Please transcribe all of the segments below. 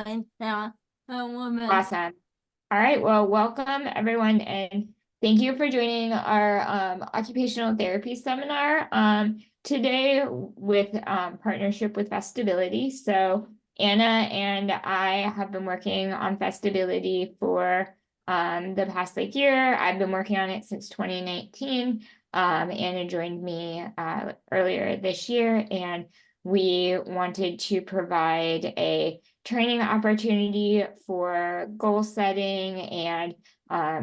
fine now. Awesome. All right, well, welcome everyone, and thank you for joining our occupational therapy seminar today with partnership with Vestibility. So Anna and I have been working on Vestibility for the past year. I've been working on it since 2019. Anna joined me earlier this year, and we wanted to provide a training opportunity for goal setting and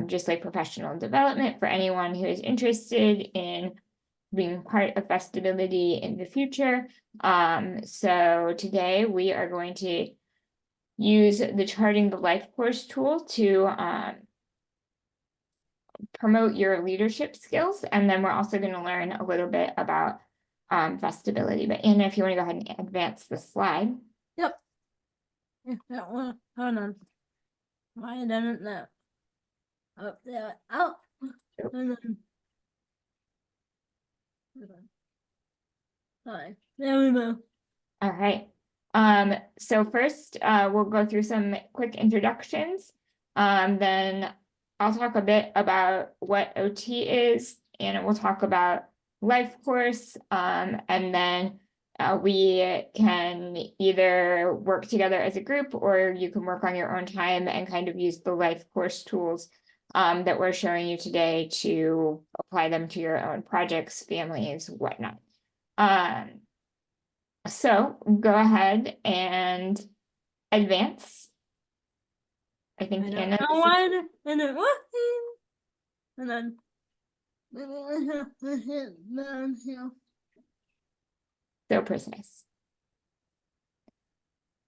just professional development for anyone who is interested in being part of Vestibility in the future. So today we are going to use the Charting the Life course tool to promote your leadership skills. And then we're also going to learn a little bit about Vestibility. But Anna, if you want to go ahead and advance the slide. Yep. Hold on. Why doesn't that up there? Oh, Sorry. There we go. All right. So first, we'll go through some quick introductions. Then I'll talk a bit about what OT is, and we'll talk about life course. And then we can either work together as a group, or you can work on your own time and kind of use the life course tools that we're showing you today to apply them to your own projects, families, whatnot. So go ahead and advance. I think Anna. And then So precise.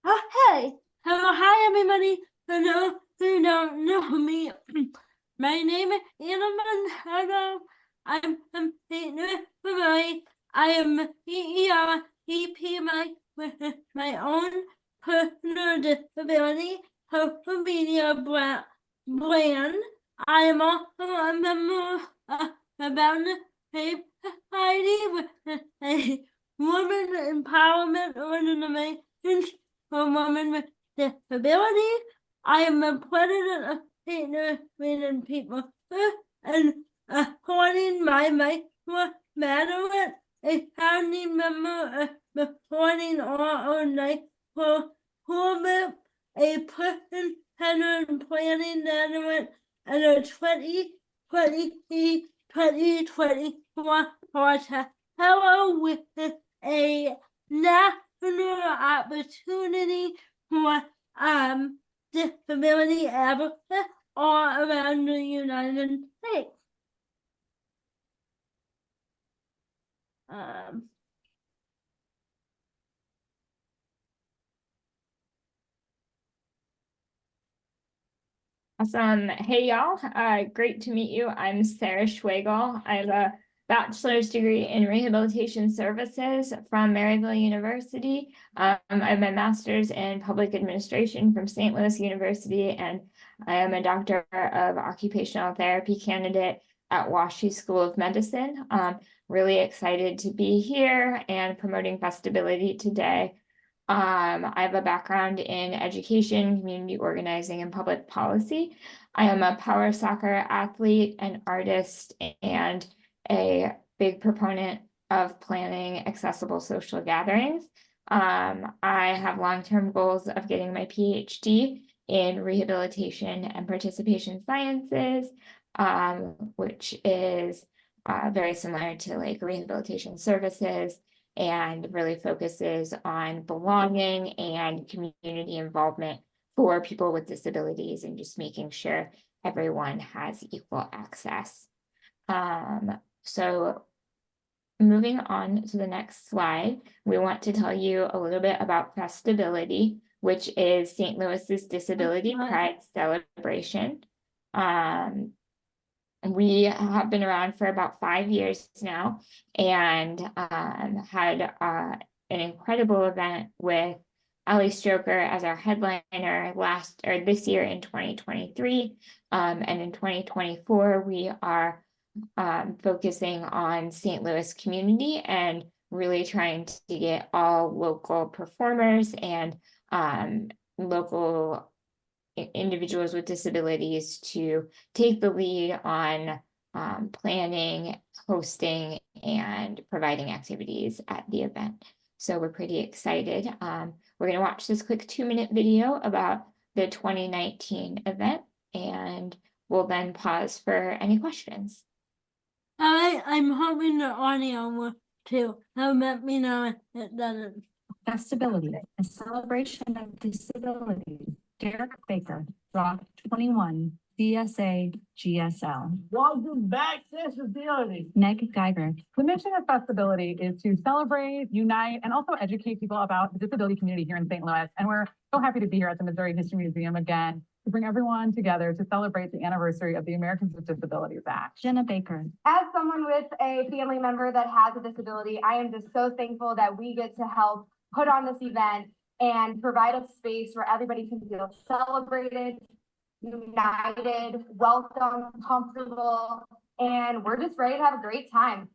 Oh, hey. Hello, hi everybody. Hello, who don't know me. My name is Anna. Hello. I'm family. I am EP with my own personal disability social media brand. I am also a member of the Society with a women empowerment organization for women with disabilities. I am a president of St. Louis People and according my Madeline, a founding member of the Supporting All Life for a person-centered planning network and a 2021 project. Hello, with a national opportunity for disability advocates all around the United States. Awesome. Hey, y'all. Great to meet you. I'm Sarah Schwagel. I have a bachelor's degree in rehabilitation services from Maryville University. I have my master's in public administration from St. Louis University, and I am a doctor of occupational therapy candidate at WashU School of Medicine. Really excited to be here and promoting Vestibility today. I have a background in education, community organizing, and public policy. I am a power soccer athlete, an artist, and a big proponent of planning accessible social gatherings. I have long-term goals of getting my PhD in rehabilitation and participation sciences, which is very similar to rehabilitation services, and really focuses on belonging and community involvement for people with disabilities and just making sure everyone has equal access. So moving on to the next slide, we want to tell you a little bit about Vestibility, which is St. Louis's Disability Pride celebration. We have been around for about 5 years now, and had an incredible event with Ali Stroker as our headliner this year in 2023. And in 2024, we are focusing on St. Louis community and really trying to get all local performers and local individuals with disabilities to take the lead on planning, hosting, and providing activities at the event. So we're pretty excited. We're going to watch this quick 2-minute video about the 2019 event, and we'll then pause for any questions. I'm hoping the audio will too. Let me know if it doesn't. Disability, a celebration of disability. Derek Baker, Block 21, DSA GSL. Welcome back, Disabilities. Meg Geiger. The mission of Festibility is to celebrate, unite, and also educate people about the disability community here in St. Louis. And we're so happy to be here at the Missouri History Museum again to bring everyone together to celebrate the anniversary of the Americans with Disabilities Act. Jenna Baker. As someone with a family member that has a disability, I am just so thankful that we get to help put on this event and provide a space where everybody can feel celebrated, united, welcome, comfortable, and we're just ready to have a great time.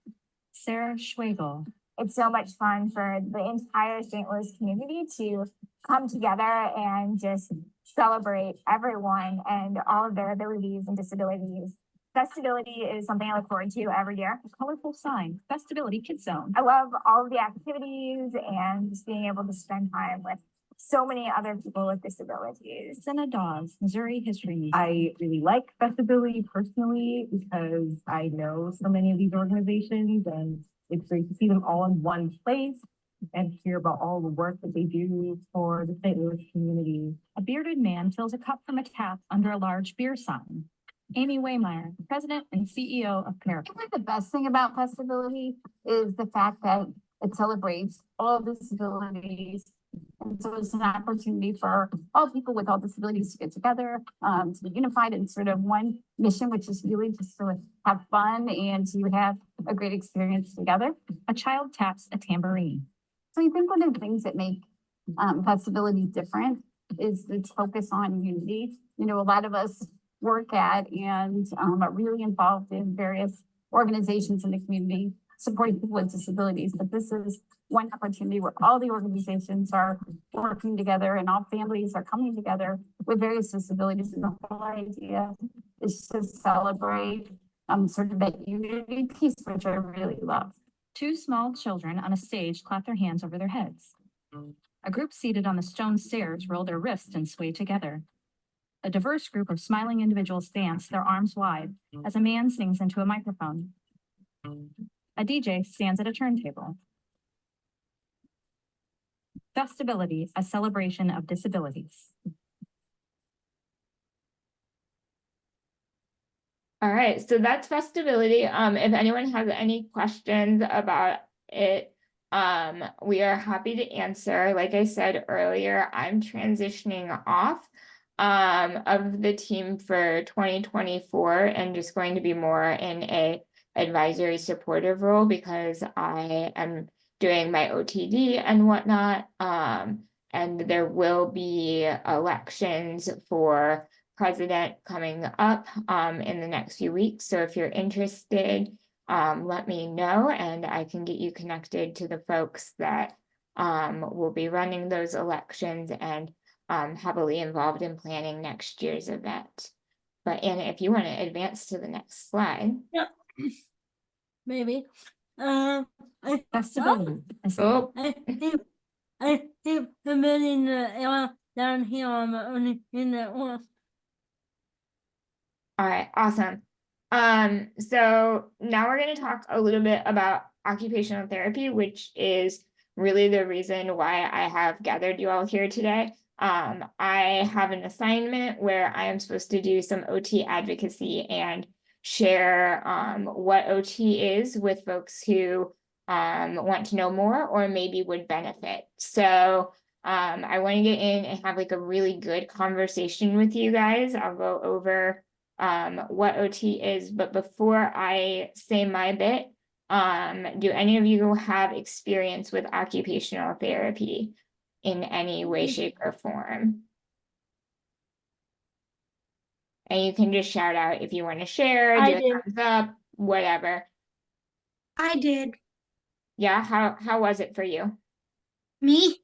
Sarah Schwagel. It's so much fun for the entire St. Louis community to come together and just celebrate everyone and all of their abilities and disabilities. Festibility is something I look forward to every year. A colorful sign. Festibility Kids Zone. I love all of the activities and just being able to spend time with so many other people with disabilities. Senna Dawes, Missouri History Museum. I really like Festibility personally because I know so many of these organizations, and it's great to see them all in one place and hear about all the work that they do for the St. Louis community. A bearded man fills a cup from a tap under a large beer sign. Amy Waymeyer, President and CEO of America. I think the best thing about Festibility is the fact that it celebrates all disabilities. And so it's an opportunity for all people with all disabilities to get together, to be unified in sort of one mission, which is really just to have fun and to have a great experience together. A child taps a tambourine. So I think one of the things that make Festibility different is its focus on unity. You know, a lot of us work at and are really involved in various organizations in the community supporting people with disabilities, but this is one opportunity where all the organizations are working together and all families are coming together with various disabilities, and the whole idea is to celebrate sort of that unity piece, which I really love. Two small children on a stage clap their hands over their heads. A group seated on the stone stairs roll their wrists and sway together. A diverse group of smiling individuals dance, their arms wide, as a man sings into a microphone. A DJ stands at a turntable. Festibility, a celebration of disabilities. All right, so that's Festibility. If anyone has any questions about it, we are happy to answer. Like I said earlier, I'm transitioning off of the team for 2024 and just going to be more in a advisory supportive role because I am doing my OTD and whatnot. And there will be elections for president coming up in the next few weeks. So if you're interested, let me know and I can get you connected to the folks that will be running those elections and heavily involved in planning next year's event. But Anna, if you want to advance to the next slide. Yep. Maybe. Festibility. Oh, I keep submitting the arrow down here on the only in the one. all right, awesome. So now we're going to talk a little bit about occupational therapy, which is really the reason why I have gathered you all here today. I have an assignment where I am supposed to do some OT advocacy and share what OT is with folks who want to know more or maybe would benefit. So I want to get in and have like a really good conversation with you guys. I'll go over what OT is, but before I say my bit, do any of you have experience with occupational therapy in any way, shape, or form? And you can just shout out if you want to share, I do a did. thumbs up, whatever. I did. Yeah, how was it for you? Me?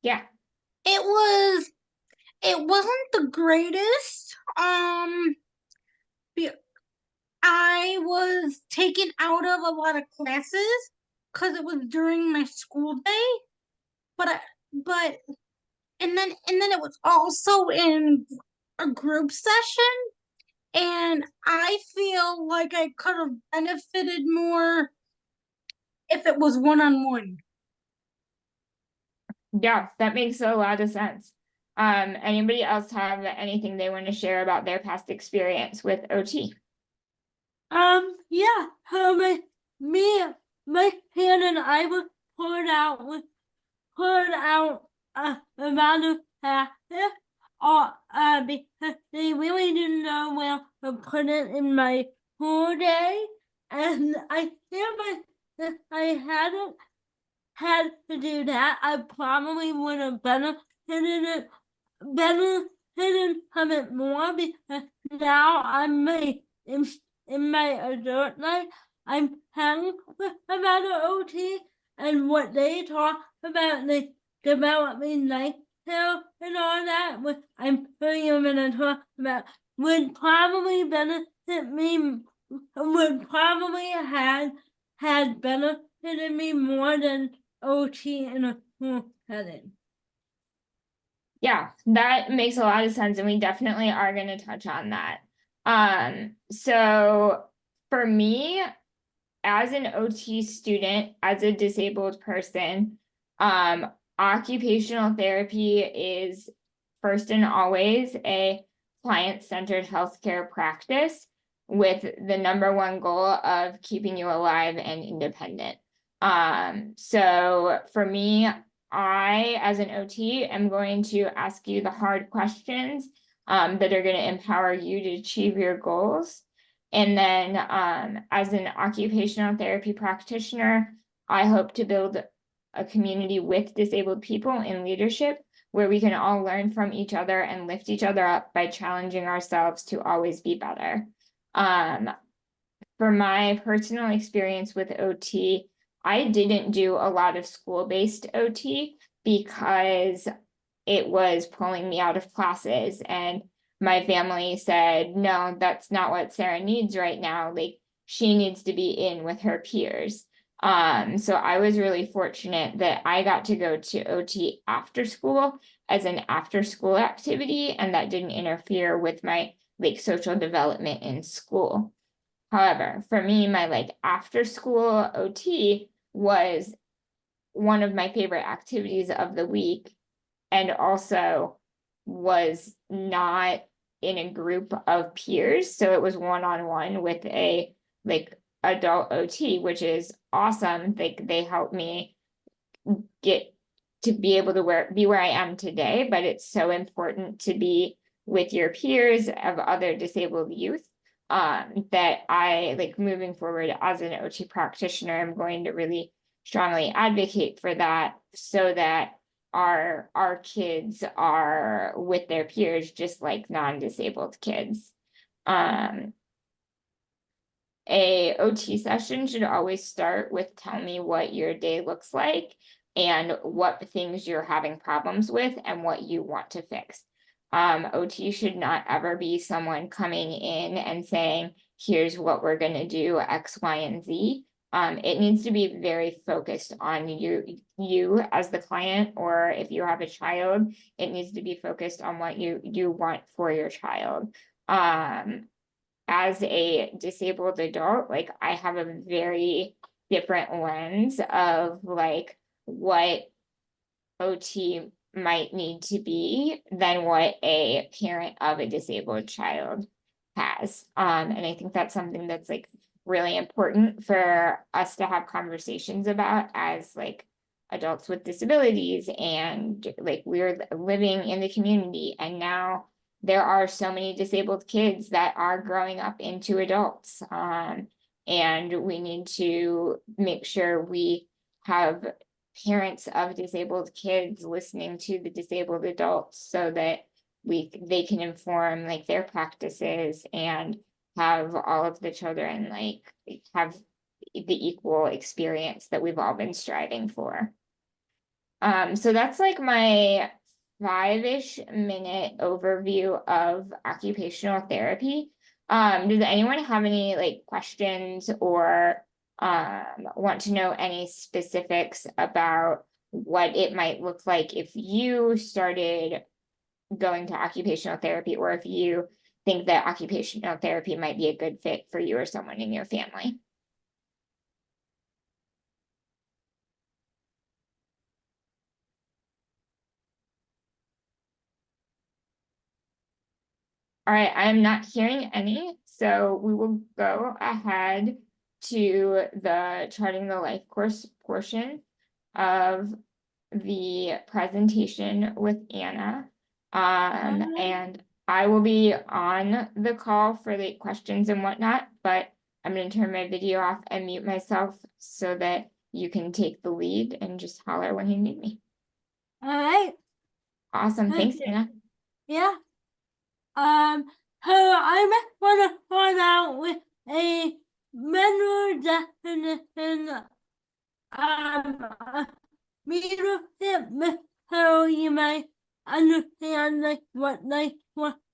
Yeah. It was it wasn't the greatest. Be- I was taken out of a lot of classes because it was during my school day. But and then it was also in a group session, and I feel like I could have benefited more if it was one-on-one. Yeah, that makes a lot of sense. Anybody else have anything they want to share about their past experience with OT? Yeah, my hand and I were poured out about a half, because they really didn't know where to put it in my whole day, and I feel like if I hadn't had to do that, I probably would have benefited from it more, because now I'm in my adult life, I'm hanging about the OT and what they talk about, like developing life skills and all that, what I'm really gonna talk about would probably benefit me, would probably had benefited me more than OT in a school setting. Yeah, that makes a lot of sense, and we definitely are going to touch on that. So for me, as an OT student, as a disabled person, occupational therapy is first and always a client-centered healthcare practice with the #1 goal of keeping you alive and independent. So for me, I, as an OT, am going to ask you the hard questions that are going to empower you to achieve your goals. And then as an occupational therapy practitioner, I hope to build a community with disabled people in leadership where we can all learn from each other and lift each other up by challenging ourselves to always be better. For my personal experience with OT, I didn't do a lot of school-based OT because it was pulling me out of classes, and my family said, no, that's not what Sarah needs right now. Like, she needs to be in with her peers. So I was really fortunate that I got to go to OT after school as an after school activity, and that didn't interfere with my like social development in school. However, for me, my like after school OT was one of my favorite activities of the week, and also was not in a group of peers. So it was one-on-one with a like adult OT, which is awesome. Like, they helped me get to be able to be where I am today, but it's so important to be with your peers of other disabled youth. That I, like, moving forward as an OT practitioner, I'm going to really strongly advocate for that, so that our kids are with their peers just like non-disabled kids. A OT session should always start with, tell me what your day looks like and what things you're having problems with and what you want to fix. OT should not ever be someone coming in and saying, here's what we're going to do, X, Y, and Z. It needs to be very focused on you as the client, or if you have a child, it needs to be focused on what you want for your child. As a disabled adult, like, I have a very different lens of like what OT might need to be than what a parent of a disabled child has. And I think that's something that's like really important for us to have conversations about as like adults with disabilities, and like we're living in the community, and now there are so many disabled kids that are growing up into adults. And we need to make sure we have parents of disabled kids listening to the disabled adults, so that they can inform like their practices and have all of the children like have the equal experience that we've all been striving for. So that's like my 5-ish minute overview of occupational therapy. Does anyone have any like questions or want to know any specifics about what it might look like if you started going to occupational therapy, or if you think that occupational therapy might be a good fit for you or someone in your family? All right, I'm not hearing any, so we will go ahead to the charting the life course portion of the presentation with Anna. And I will be on the call for the questions and whatnot, but I'm going to turn my video off and mute myself so that you can take the lead and just holler when you need me. All right. Awesome. Thanks, Anna. Yeah. So I want to start out with a manual definition. Leadership, so you might understand like what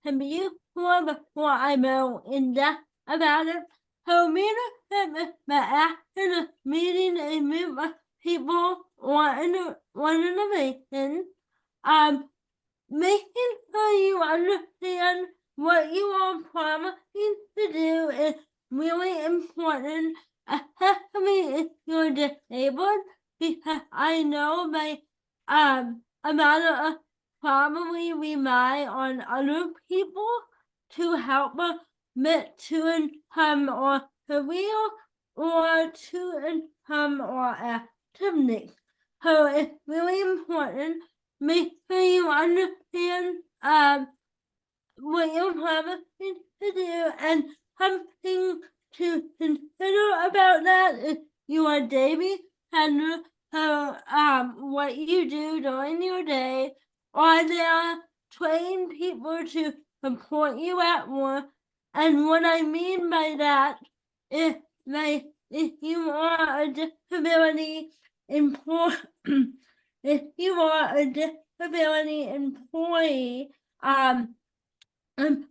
can be used for before I go in depth about it. So leadership is the action of meeting a group of people or an organization, making sure you understand what you are promising to do is really important, especially if you're disabled, because I know a lot of us probably rely on other people to help us get to income or career or to income or activity. So it's really important. Make sure you understand what you're promising to do, and something to consider about that is your daily schedule. So what you do during your day, or there are trained people to support you at work. And what I mean by that is like if you are a disability employee if you are a disability employee, I'm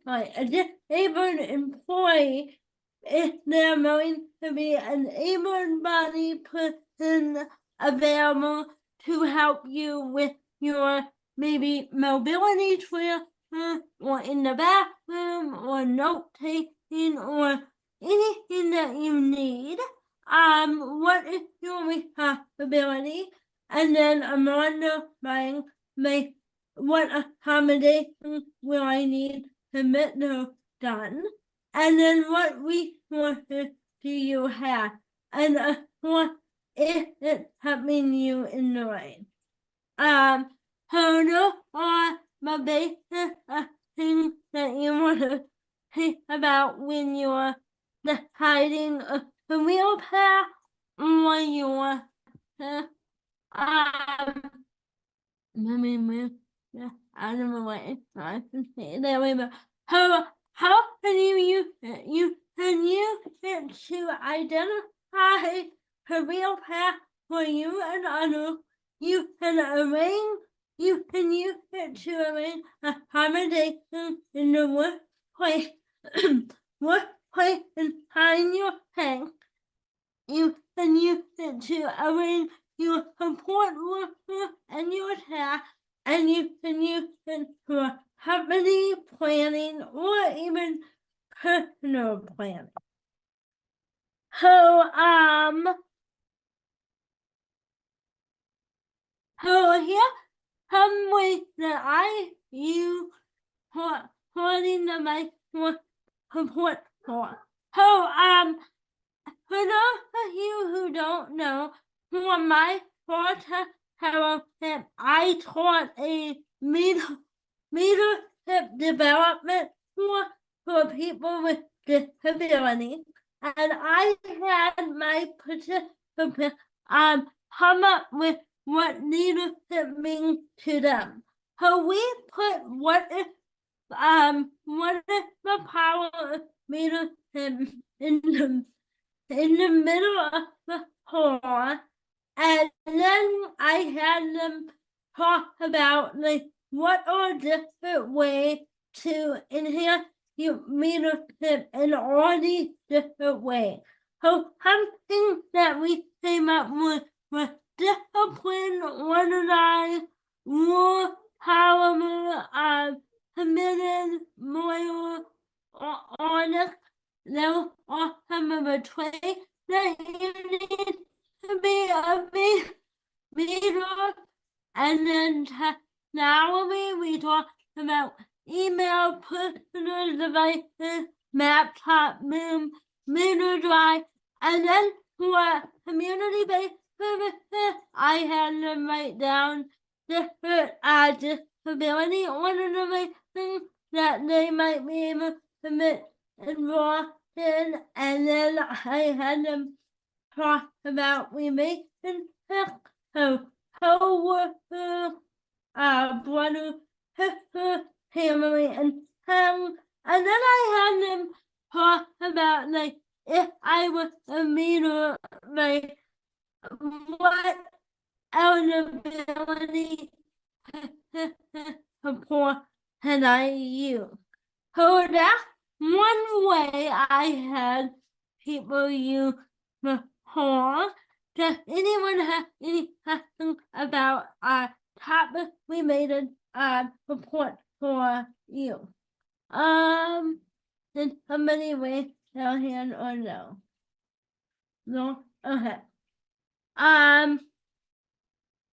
sorry, a disabled employee, if there going to be an able-bodied person available to help you with your maybe mobility transfer, or in the bathroom, or note-taking, or anything that you need. What is your responsibility? And then I'm wondering, like, what accommodations will I need to get those done? And then what resources do you have? And what is it helping you in the way? So those are the basic things that you want to think about when you're deciding a career path or your let me move out of the way so I can see. There we go. How can you use it? You can use it to identify career path for you and others. You can use it to arrange accommodation in the workplace, and find your tank. You can use it to arrange your support worker and your task, and you can use it for company planning or even personal planning. So here some ways that I use holding the mic for support for. So for those of you who don't know, for my part-time fellowship, I taught a leadership development for people with disabilities, and I had my participants come up with what leadership means to them. So we put what is the power of leadership in the middle of the hall, and then I had them talk about like what are different ways to enhance your leadership in all these different ways. So something that we came up with was discipline, organized, more power, committed, loyal, honest. Those are some of the traits that you need to be a leader. And then now we talk about email, personal devices, laptop, Zoom, Meter Drive, and then for community-based services, I had them write down different disability organizations that they might be able to get involved in, and then I had them talk about relationships, so co-workers, brother, sister, family, and friends. And then I had them talk about, like, if I was a leader, like, what eligibility support can I use? So that's one way I had people use before. Does anyone have any questions about topic related support for you? Did somebody raise their hand or no? No? Okay.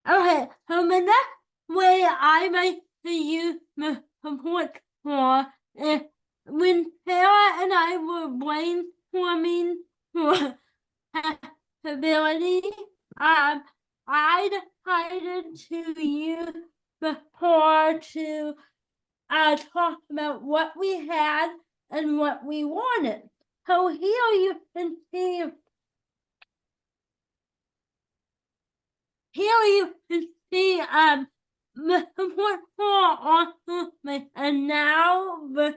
Okay, so the next way I like to use the support for is when Sarah and I were brainstorming for ability, I decided to use before to talk about what we had and what we wanted. So here you can see the support for autism and now the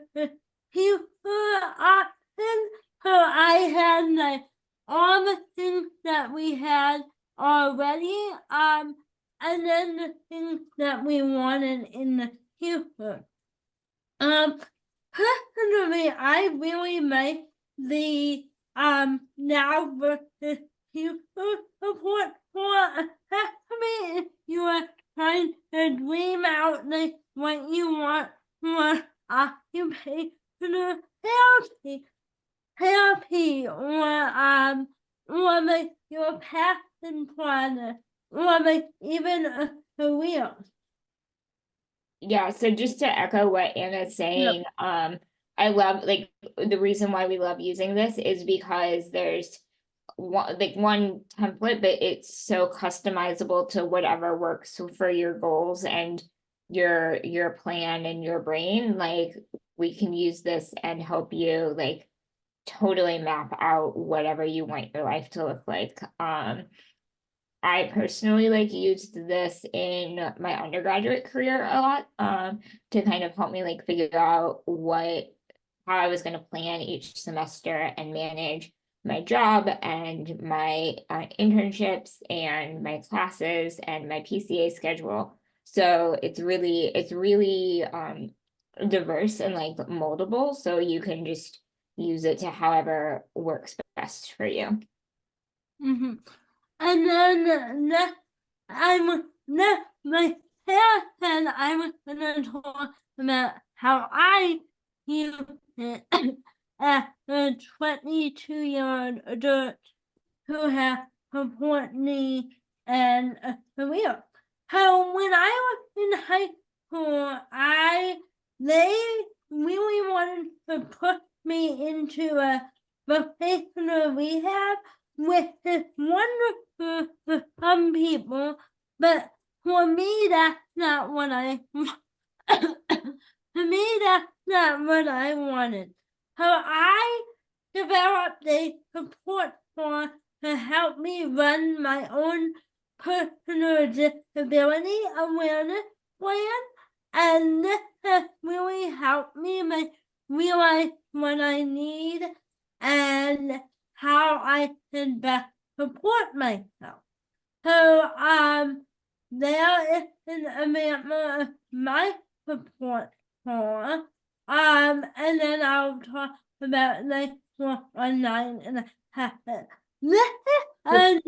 future option. So I had like all the things that we had already, and then the things that we wanted in the future. Personally, I really like the now versus future support for assessment. You are trying to dream out like what you want for occupational therapy or like your passion project or like even a career. Yeah, so just to echo what Anna's saying, I love, like, the reason why we love using this is because there's one template, but it's so customizable to whatever works for your goals and your plan and your brain. Like, we can use this and help you like totally map out whatever you want your life to look like. I personally like used this in my undergraduate career a lot, to kind of help me like figure out how I was going to plan each semester and manage my job and my internships and my classes and my PCA schedule. So it's really diverse and like moldable, so you can just use it to however works best for you. Mm-hmm. And then my parents said I was gonna talk about how I use it as a 22-year-old adult who has support needs and a career. So when I was in high school, they really wanted to put me into a vocational rehab, which is wonderful for some people, but for me that's not what I wanted. So I developed a support for to help me run my own personal disability awareness plan, and this has really helped me like realize what I need and how I can best support myself. So there is an amendment of my report for, and then I'll talk about like for online and happen. And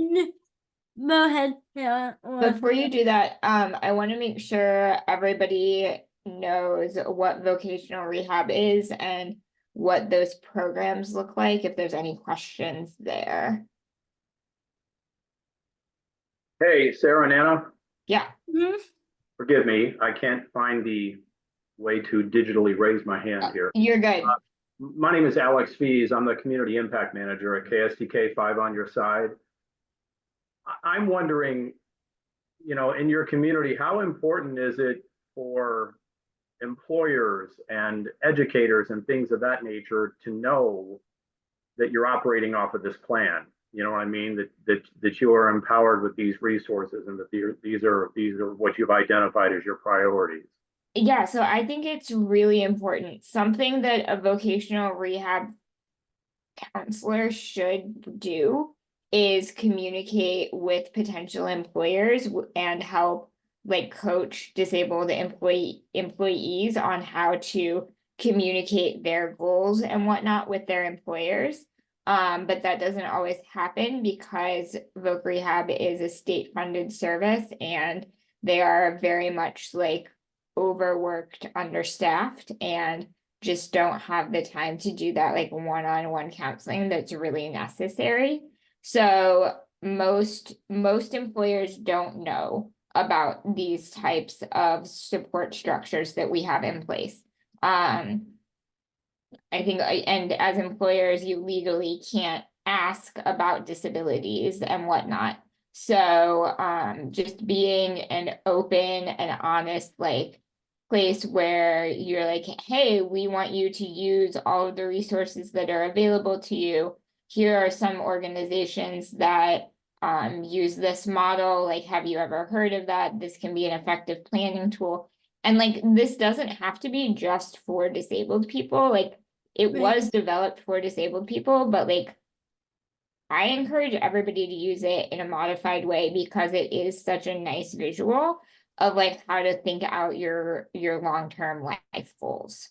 go ahead, Sarah. Before you do that, I want to make sure everybody knows what vocational rehab is and what those programs look like, if there's any questions there. Hey, Sarah and Anna, Yeah, Mhm. forgive me, I can't find the way to digitally raise my hand here. you're good. My name is Alex Fees. I'm the Community Impact Manager at KSTK 5 on your side. I'm wondering, you know, in your community, how important is it for employers and educators and things of that nature to know that you're operating off of this plan? You know what I mean? That you are empowered with these resources and that these are what you've identified as your priorities. Yeah, so I think it's really important. Something that a vocational rehab counselor should do is communicate with potential employers and help like coach disabled employees on how to communicate their goals and whatnot with their employers. But that doesn't always happen because Voc Rehab is a state funded service and they are very much like overworked, understaffed, and just don't have the time to do that like one-on-one counseling that's really necessary. So most employers don't know about these types of support structures that we have in place. I think, and as employers, you legally can't ask about disabilities and whatnot. So, just being an open and honest, like, place where you're like, hey, we want you to use all of the resources that are available to you. Here are some organizations that use this model. Like, have you ever heard of that? This can be an effective planning tool. And like, this doesn't have to be just for disabled people. Like, it Right. was developed for disabled people, but like, I encourage everybody to use it in a modified way because it is such a nice visual of like how to think out your long-term life goals.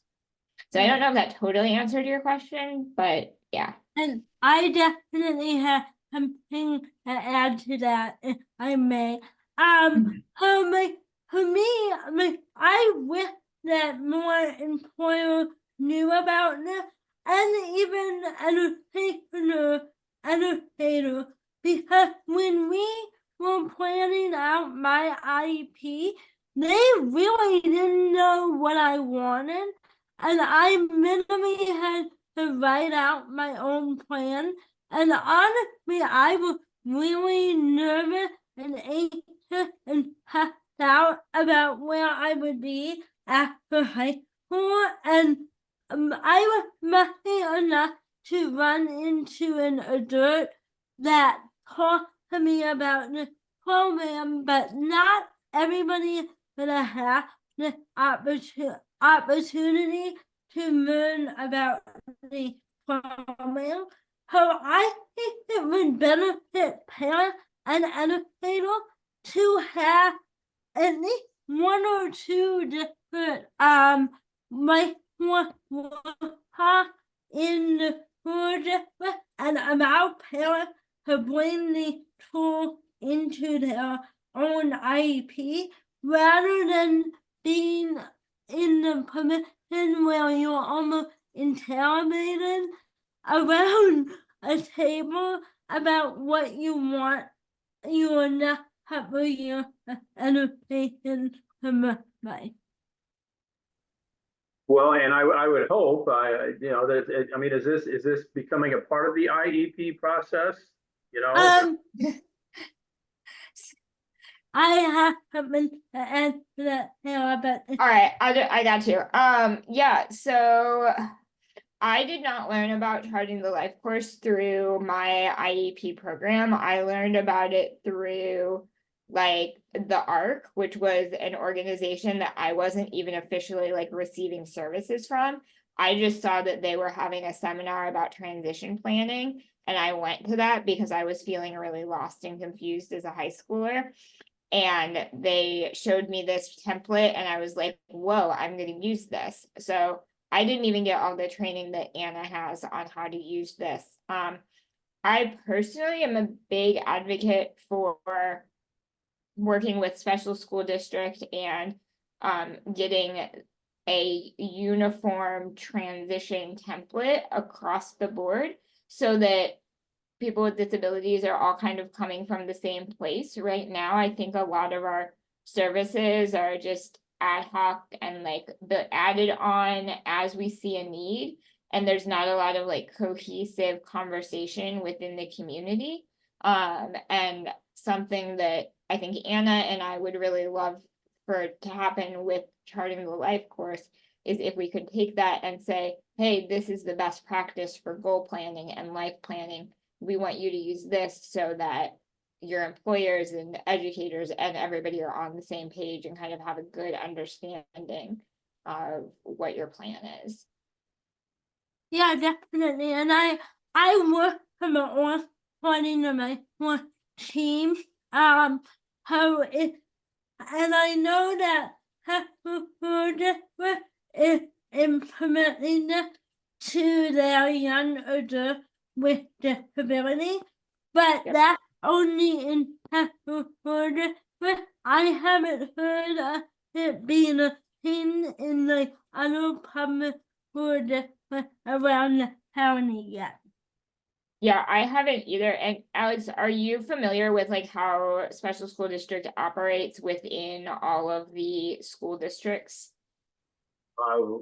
So I don't know if that totally answered your question, but yeah. And I definitely have something to add to that, if I may. Like, for me, like, I wish that more employers knew about this, and even educator, because when we were planning out my IEP, they really didn't know what I wanted, and I minimally had to write out my own plan. And honestly, I was really nervous and anxious and passed out about where I would be after high school. And I was lucky enough to run into an adult that talked to me about the program, but not everybody gonna have the opportunity to learn about the program. So I think it would benefit parents and educators to have at least one or two different like in the project and allow parents to bring the tool into their own IEP rather than being in the position where you're almost interrogated around a table about what you want your next couple of years of education to look like. Well, and I would hope, you know, that I mean, is this becoming a part of the IEP process? You know, I have something to add to that, Sarah, but All right, I got you. Yeah, so I did not learn about charting the life course through my IEP program. I learned about it through like the ARC, which was an organization that I wasn't even officially like receiving services from. I just saw that they were having a seminar about transition planning, and I went to that because I was feeling really lost and confused as a high schooler. and they showed me this template and I was like, whoa, I'm going to use this. So I didn't even get all the training that Anna has on how to use this. I personally am a big advocate for working with special school district and getting a uniform transition template across the board so that people with disabilities are all kind of coming from the same place. Right now, I think a lot of our services are just ad hoc and like added on as we see a need. And there's not a lot of like cohesive conversation within the community. And something that I think Anna and I would really love for it to happen with Charting the Life course is if we could take that and say, hey, this is the best practice for goal planning and life planning. We want you to use this so that your employers and educators and everybody are on the same page and kind of have a good understanding of what your plan is. Yeah, definitely. And I work from an planning on my one team. How it, and I know that is implementing to their young adult with disability, but Yep. that's only in I haven't heard it being a thing in the other public around the county yet. Yeah, I haven't either. And Alex, are you familiar with like how special school district operates within all of the school districts?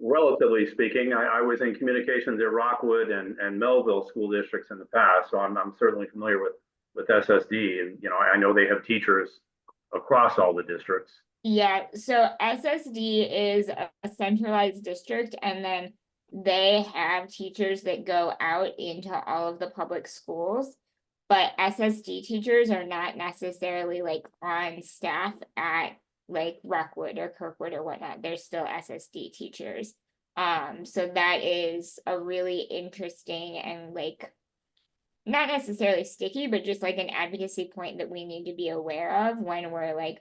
Relatively speaking, I was in communications at Rockwood and Melville school districts in the past, so I'm certainly familiar with SSD, and I know they have teachers across all the districts. Yeah, so SSD is a centralized district, and then they have teachers that go out into all of the public schools, but SSD teachers are not necessarily like on staff at like Rockwood or Kirkwood or whatnot. They're still SSD teachers. So that is a really interesting and like not necessarily sticky, but just like an advocacy point that we need to be aware of when we're like,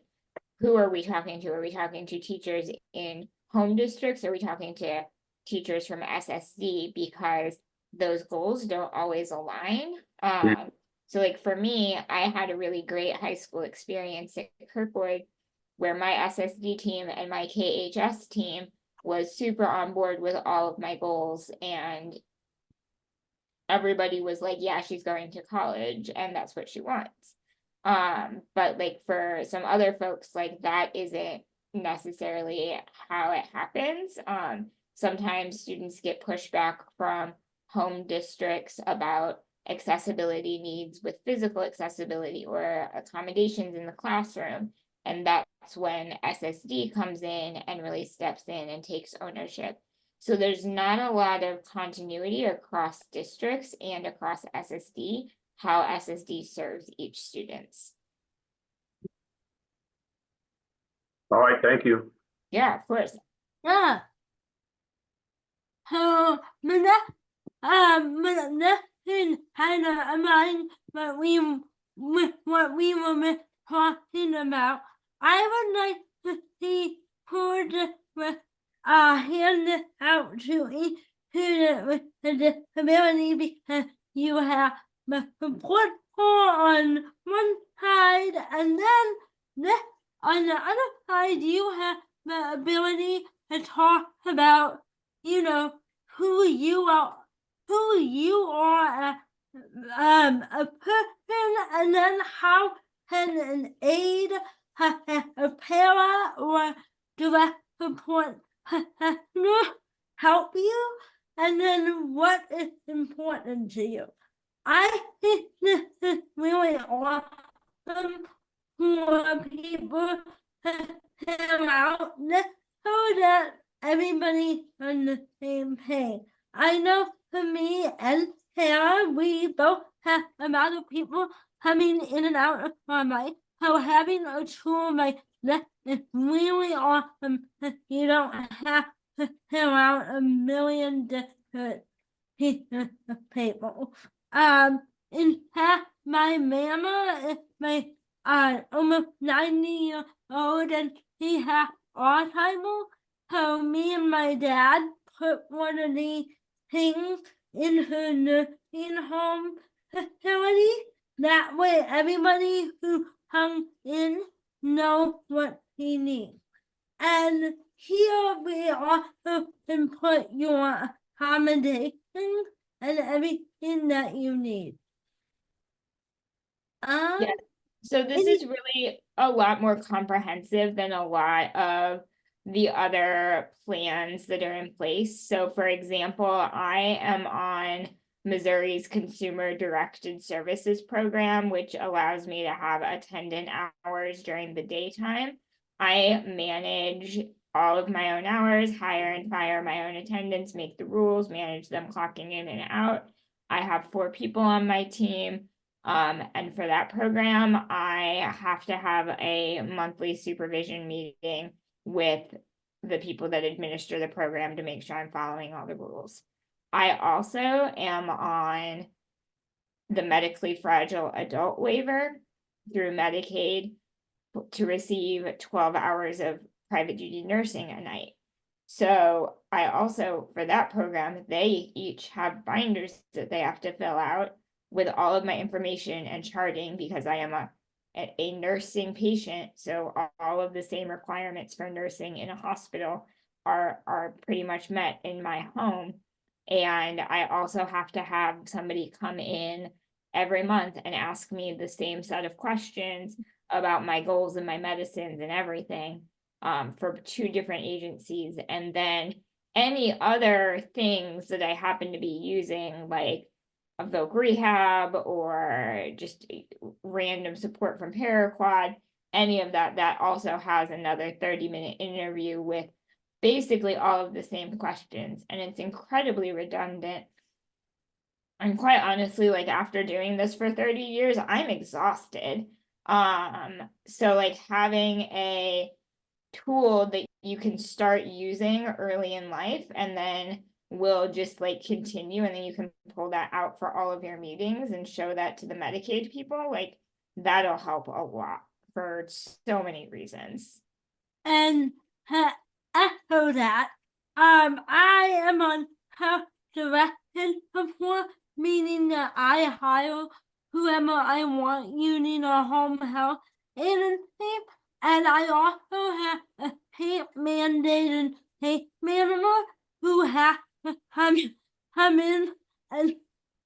who are we talking to? Are we talking to teachers in home districts? Are we talking to teachers from SSD? Because those goals don't always align. So like for me, I had a really great high school experience at Kirkwood where my SSD team and my KHS team was super on board with all of my goals, and everybody was like, yeah, she's going to college and that's what she wants. But like for some other folks, like that isn't necessarily how it happens. Sometimes students get pushback from home districts about accessibility needs with physical accessibility or accommodations in the classroom. And that's when SSD comes in and really steps in and takes ownership. So there's not a lot of continuity across districts and across SSD, how SSD serves each students. All right, thank you. Yeah, of course. Yeah. So, nothing kind of align what we were talking about. I would like to see who hand it out to each student with a disability, because you have the support on one side, and then on the other side you have the ability to talk about, who you are a person, and then how can an aid, a para or direct support help you, and then what is important to you. I think this is really awesome for people to hear out so that everybody's on the same page. I know for me and Sarah, we both have a lot of people coming in and out of our life, so having a tool like this is really awesome. You don't have to fill out a million different pieces of paper. In fact, my mama is my almost 90 years old, and he had Alzheimer's. So me and my dad put one of these things in her nursing home facility. That way everybody who comes in know what he needs. And here we also can put your accommodations and everything that you need. Yeah. So this is really a lot more comprehensive than a lot of the other plans that are in place. So for example, I am on Missouri's Consumer Directed Services Program, which allows me to have attendant hours during the daytime. I manage all of my own hours, hire and fire my own attendants, make the rules, manage them clocking in and out. I have 4 people on my team. And for that program, I have to have a monthly supervision meeting with the people that administer the program to make sure I'm following all the rules. I also am on the medically fragile adult waiver through Medicaid to receive 12 hours of private duty nursing a night. So I also, for that program, they each have binders that they have to fill out with all of my information and charting, because I am a nursing patient. So all of the same requirements for nursing in a hospital are pretty much met in my home. And I also have to have somebody come in every month and ask me the same set of questions about my goals and my medicines and everything, for 2 different agencies. And then any other things that I happen to be using, like a Voc Rehab or just random support from Paraquad, any of that, that also has another 30-minute interview with basically all of the same questions. And it's incredibly redundant. And quite honestly, like after doing this for 30 years, I'm exhausted. So like having a tool that you can start using early in life and then will just like continue, and then you can pull that out for all of your meetings and show that to the Medicaid people, like that'll help a lot for so many reasons. And echo that, I am on health directed before, meaning that I hire whoever I want using a home health agency, and I also have a state mandated case manager who has to come in and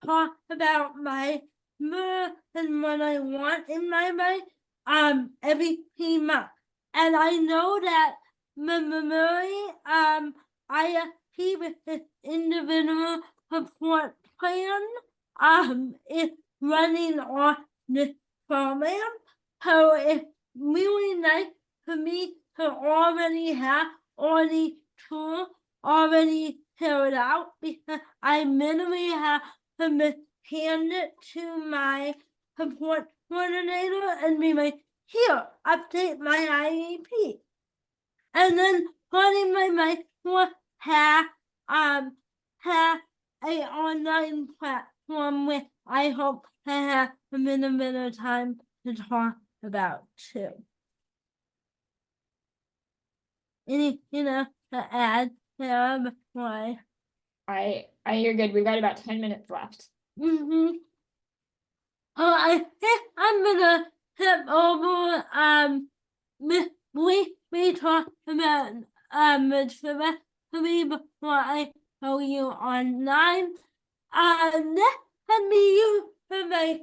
talk about my mood and what I want in my life every 3 months. And I know that Murray, I see with this individual support plan, is running on this program. So it's really nice for me to already have all these tools already filled out, because I minimally have to hand it to my support coordinator and be like, here, update my IEP. And then putting my for have a online platform which I hope to have a bit of time to talk about too. Anything else to add there before You're good. We've got about 10 minutes left. Oh, I think I'm gonna step over we talked about the rest of me before I show you online. This can be used for my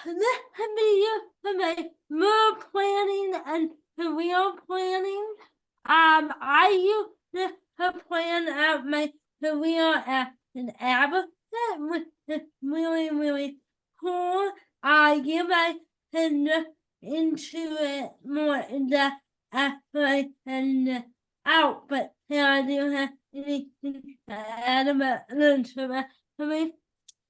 this can be used for my mood planning and career planning. I use this to plan out my career as an advocate, which is really, really cool. You guys can look into it more in depth after I send it out, but I do have anything to add about the me.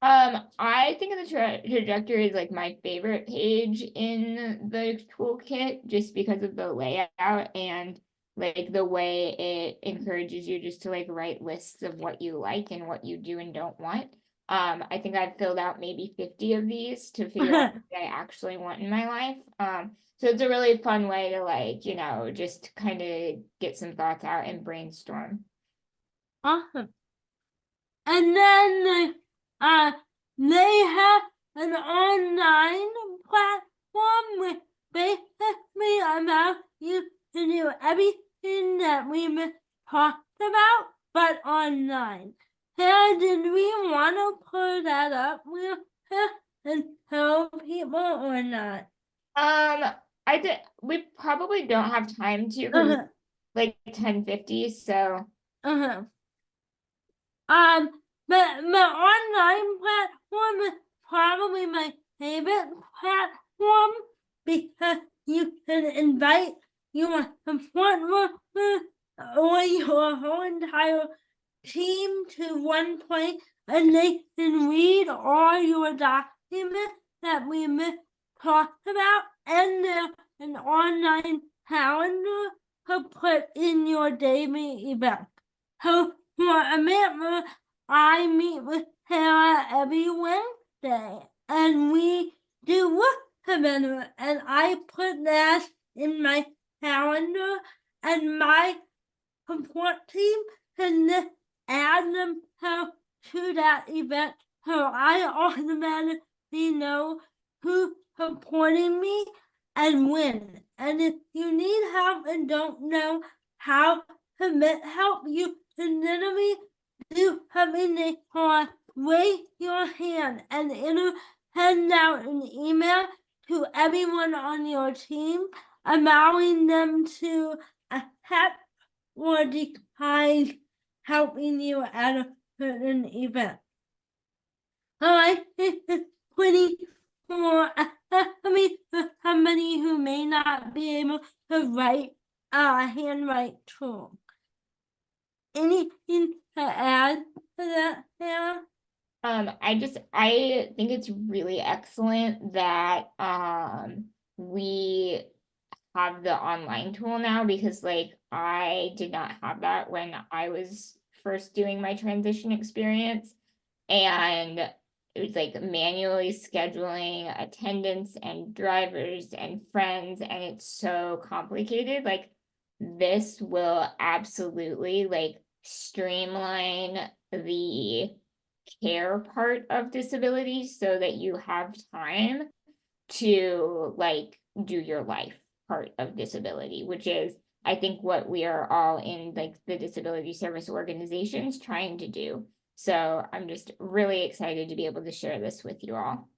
I think of the trajectory is like my favorite page in the toolkit, just because of the layout and like the way it encourages you just to like write lists of what you like and what you do and don't want. I think I've filled out maybe 50 of these to figure out what I actually want in my life. So it's a really fun way to like, you know, just kind of get some thoughts out and brainstorm. Awesome. And then they have an online platform with basically allows you to do everything that we talked about, but online. Sarah, did we want to put that up with her and tell people or not? We probably don't have time to, 'cause it's like 10:50, so. But my online platform is probably my favorite platform because you can invite your support worker or your whole entire team to one place and they can read all your documents that we talked about, and there's an online calendar to put in your daily event. So for a member, I meet with Sarah every Wednesday, and we do work together, and I put that in my calendar, and my support team can just add themselves to that event, so I automatically know who's supporting me and when. And if you need help and don't know how to help, you can literally do something they call raise your hand, and it'll send out an email to everyone on your team, allowing them to accept or decline helping you at a certain event. I think it's pretty for somebody who may not be able to write handwrite too. Anything to add to that, Sarah? I think it's really excellent that we have the online tool now, because like I did not have that when I was first doing my transition experience, and it was like manually scheduling attendance and drivers and friends, and it's so complicated. Like this will absolutely like streamline the care part of disability so that you have time to like do your life part of disability, which is I think what we are all in like the disability service organizations trying to do. So I'm just really excited to be able to share this with you all.